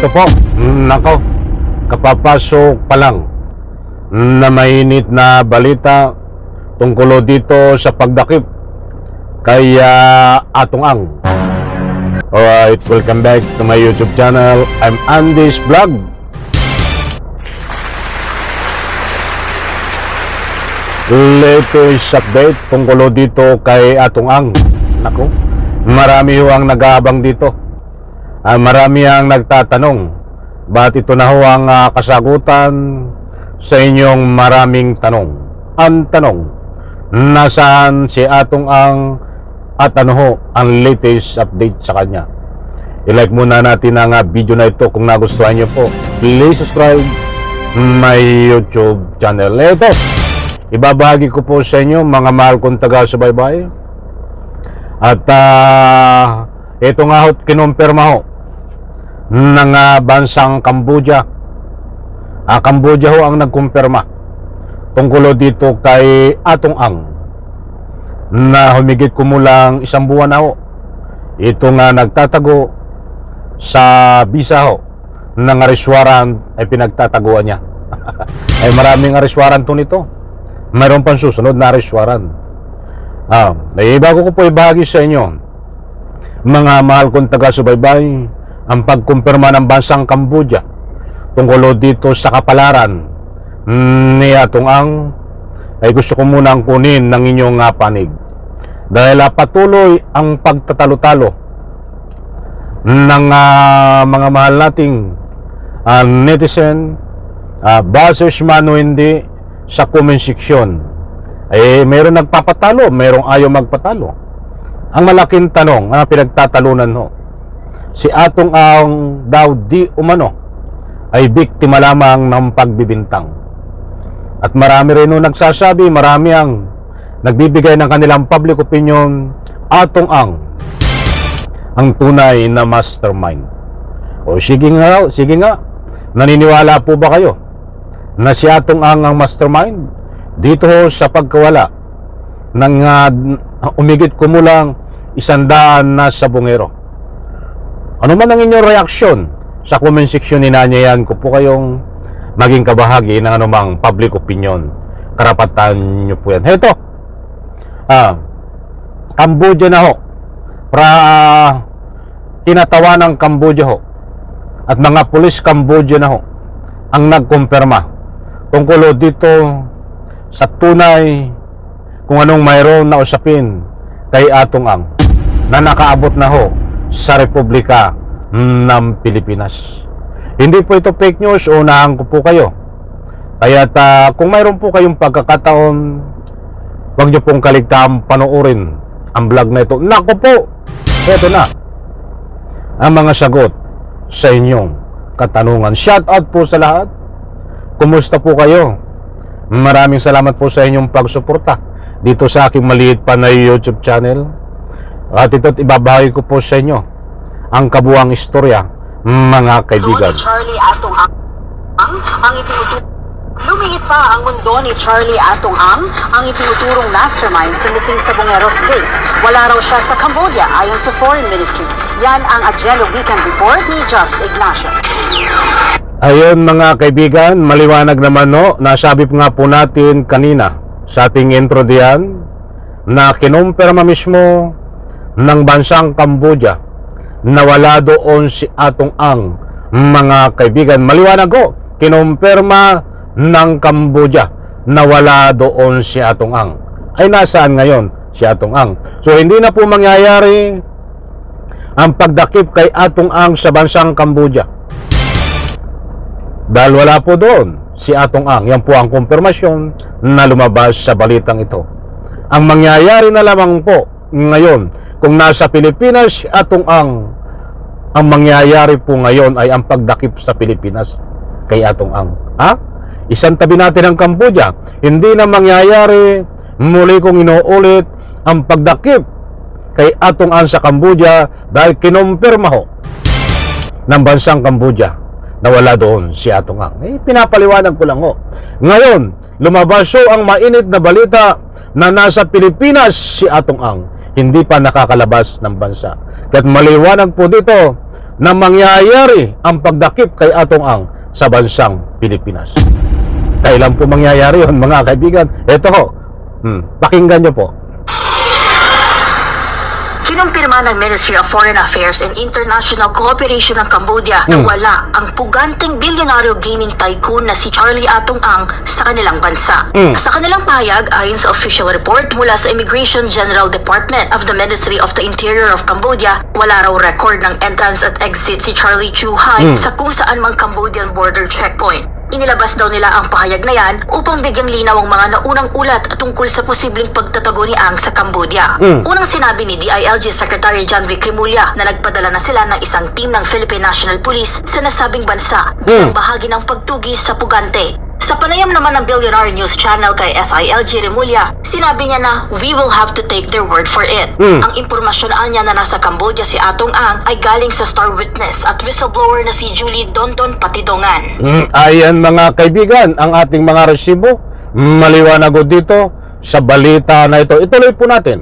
Ito po, nako, kapapasok pa lang na mainit na balita tungkol dito sa pagdakip kay Atong Ang. Alright, welcome back to my YouTube channel. I'm Andy's Vlog. Latest update tungkol dito kay Atong Ang. Nako, marami ang nag-aabang dito. Marami ang nagtatanong, ba't ito na ho ang kasagutan sa inyong maraming tanong? Ang tanong, nasaan si Atong Ang at ano ho ang latest update sa kanya? I-like muna natin ang video na ito kung nagustuhan nyo po. Please subscribe my YouTube channel. Ito, ibabahagi ko po sa inyo mga mahal kong taga-subaybay. At ito nga ho, kinumpirma ho ng bansang Cambodia. Cambodia ho ang nagkumpirma tungkol dito kay Atong Ang na humigit kumulang isang buwan na ho ito nga nagtatago sa visa ho ng arrest warrant ay pinagtataguan niya. Ay maraming arrest warrant to nito, mayroon pang susunod na arrest warrant. Bago ko po ibahagi sa inyo mga mahal kong taga-subaybay ang pagkumpirma ng bansang Cambodia tungkol dito sa kapalaran ni Atong Ang, ay gusto ko munang kunin ng inyong panig dahil patuloy ang pagtatalo-talo ng mga mahal nating netizen, basers man o hindi, sa comment section. Mayroon nagpapatalo, mayroong ayaw magpatalo. Ang malaking tanong, pinagtatalunan ho, si Atong Ang daw di umano ay biktima lamang ng pagbibintang. At marami rin nagsasabi, marami ang nagbibigay ng kanilang public opinion, Atong Ang tunay na mastermind. O sige nga, naniniwala po ba kayo na si Atong Ang mastermind dito ho sa pagkawala ng umigit kumulang 100 na sabongero? Ano man ang inyong reaksyon sa comment section, ninanyayan ko po kayong maging kabahagi ng anumang public opinion. Karapatan nyo po yan. Heto, Cambodia na ho, tinatawa ng Cambodia ho at mga pulis Cambodia na ho ang nagkumpirma tungkol dito sa tunay kung anong mayroon na usapin kay Atong Ang na nakaabot na ho sa Republika ng Pilipinas. Hindi po ito fake news, unahan ko po kayo. Kaya kung mayroon po kayong pagkakataon, huwag nyo pong kaligtaan panoorin ang vlog na ito. Naku po, ito na ang mga sagot sa inyong katanungan. Shout out po sa lahat. Kumusta po kayo? Maraming salamat po sa inyong pagsuporta dito sa aking maliit pa na YouTube channel. At ito't ibabahagi ko po sa inyo ang kabuang istorya, mga kaibigan. Charlie Atong Ang ang lumiit pa ang mundo ni Charlie Atong ang itinuturong mastermind sa missing sabongeros case. Wala raw siya sa Cambodia ayon sa Foreign Ministry. Yan ang Agelo Weekend Report ni Just Ignacio. Ayun mga kaibigan, maliwanag naman no, nasabi nga po natin kanina sa ating intro diyan na kinumpirma mismo ng bansang Cambodia na wala doon si Atong Ang, mga kaibigan. Maliwanag ko, kinumpirma ng Cambodia na wala doon si Atong Ang. Ay nasaan ngayon si Atong Ang? So hindi na po mangyayari ang pagdakip kay Atong Ang sa bansang Cambodia dahil wala po doon si Atong Ang. Yan po ang kumpirmasyon na lumabas sa balitang ito. Ang mangyayari na lamang po ngayon, kung nasa Pilipinas si Atong Ang mangyayari po ngayon ay ang pagdakip sa Pilipinas kay Atong Ang. Isang tabi natin ang Cambodia, hindi na mangyayari, muli kong inuulit, ang pagdakip kay Atong Ang sa Cambodia dahil kinumpirma ho ng bansang Cambodia na wala doon si Atong Ang. Pinapaliwanag ko lang ho. Ngayon, lumabas ang mainit na balita na nasa Pilipinas si Atong Ang, hindi pa nakakalabas ng bansa. Kaya't maliwanag po dito na mangyayari ang pagdakip kay Atong Ang sa bansang Pilipinas. Kailan po mangyayari yun, mga kaibigan? Ito ho, pakinggan nyo po. Kinumpirma ng Ministry of Foreign Affairs and International Cooperation ng Cambodia na wala ang puganting bilyonaryo gaming tycoon na si Charlie Atong Ang sa kanilang bansa. Sa kanilang pahayag, ayon sa official report mula sa Immigration General Department of the Ministry of the Interior of Cambodia, wala raw record ng entrance at exit si Charlie Chu Hai sa kung saan mang Cambodian border checkpoint. Inilabas daw nila ang pahayag na yan upang bigyang linaw ang mga naunang ulat tungkol sa posibleng pagtatago ni Ang sa Cambodia. Unang sinabi ni DILG Secretary John V. Cremulya na nagpadala na sila ng isang team ng Philippine National Police sa nasabing bansa bilang bahagi ng pagtugis sa pugante. Sa panayam naman ng Billionaire News Channel kay SILG Remulla, sinabi niya na we will have to take their word for it. Ang impormasyon niya na nasa Cambodia si Atong Ang ay galing sa star witness at whistleblower na si Julie Dondon Patidongan. Ayan mga kaibigan, ang ating mga resibo, maliwanag ko dito sa balita na ito. Ituloy po natin.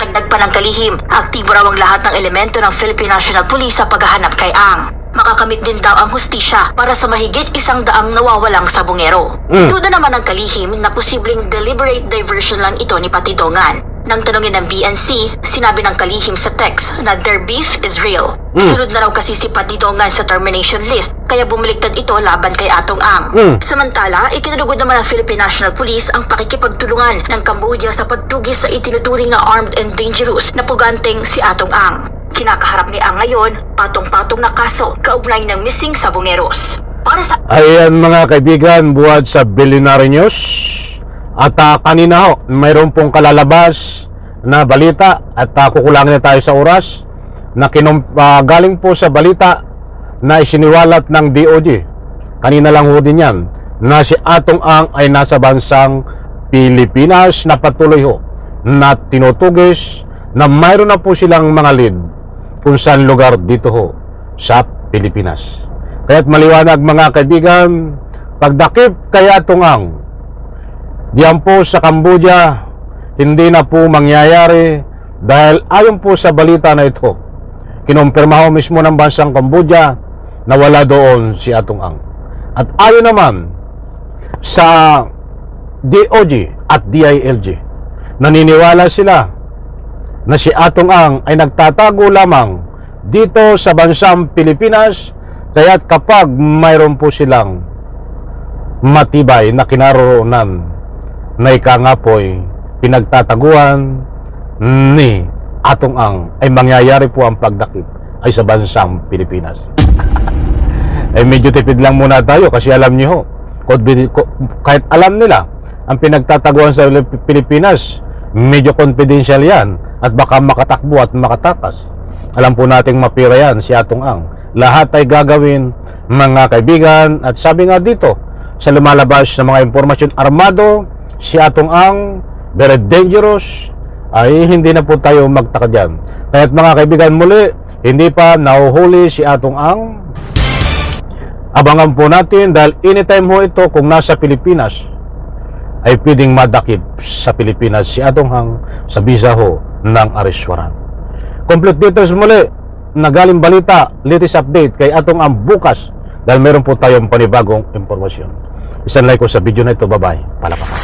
Dagdag pa ng kalihim, aktibo raw ang lahat ng elemento ng Philippine National Police sa paghahanap kay Ang. Makakamit din daw ang hustisya para sa mahigit 100 nawawalang sabongero. Duda naman ang kalihim na posibleng deliberate diversion lang ito ni Patidongan. Nang tanungin ng BNC, sinabi ng kalihim sa text na their beef is real. Sunod na raw kasi si Patidongan sa termination list, kaya bumaliktad ito laban kay Atong Ang. Samantala, ikinalugod naman ng Philippine National Police ang pakikipagtulungan ng Cambodia sa pagtugis sa itinuturing na armed and dangerous na puganteng si Atong Ang. Kinakaharap ni Ang ngayon, patong-patong na kaso kaugnay ng missing sabongeros. Para sa Ayan mga kaibigan, buhat sa Billionaire News. At kanina ho, mayroon pong kalalabas na balita at kukulangin na tayo sa oras na galing po sa balita na isiniwalat ng DOJ. Kanina lang ho din yan na si Atong Ang ay nasa bansang Pilipinas na patuloy ho na tinutugis na mayroon na po silang mga lead kung saan lugar dito ho sa Pilipinas. Kaya't maliwanag mga kaibigan, pagdakip kay Atong Ang diyan po sa Cambodia, hindi na po mangyayari dahil ayon po sa balita na ito, kinumpirma ho mismo ng bansang Cambodia na wala doon si Atong Ang. At ayon naman sa DOJ at DILG, naniniwala sila na si Atong Ang ay nagtatago lamang dito sa bansang Pilipinas, kaya't kapag mayroon po silang matibay na kinaroroonan na ika nga po'y pinagtataguan ni Atong Ang, ay mangyayari po ang pagdakip ay sa bansang Pilipinas. Ay medyo tipid lang muna tayo kasi alam niyo ho, kahit alam nila ang pinagtataguan sa Pilipinas, medyo confidential yan at baka makatakbo at makatakas. Alam po nating mapira yan si Atong Ang. Lahat ay gagawin mga kaibigan, at sabi nga dito sa lumalabas na mga impormasyon, armado si Atong Ang, very dangerous, ay hindi na po tayo magtaka dyan. Kaya't mga kaibigan, muli, hindi pa nahuhuli si Atong Ang. Abangan po natin dahil anytime ho ito kung nasa Pilipinas ay pwedeng madakip sa Pilipinas si Atong Ang sa visa ho ng arrest warrant. Complete details muli na galing balita, latest update kay Atong Ang bukas dahil meron po tayong panibagong impormasyon. Isang like ko sa video na ito. Bye-bye. Palapakan.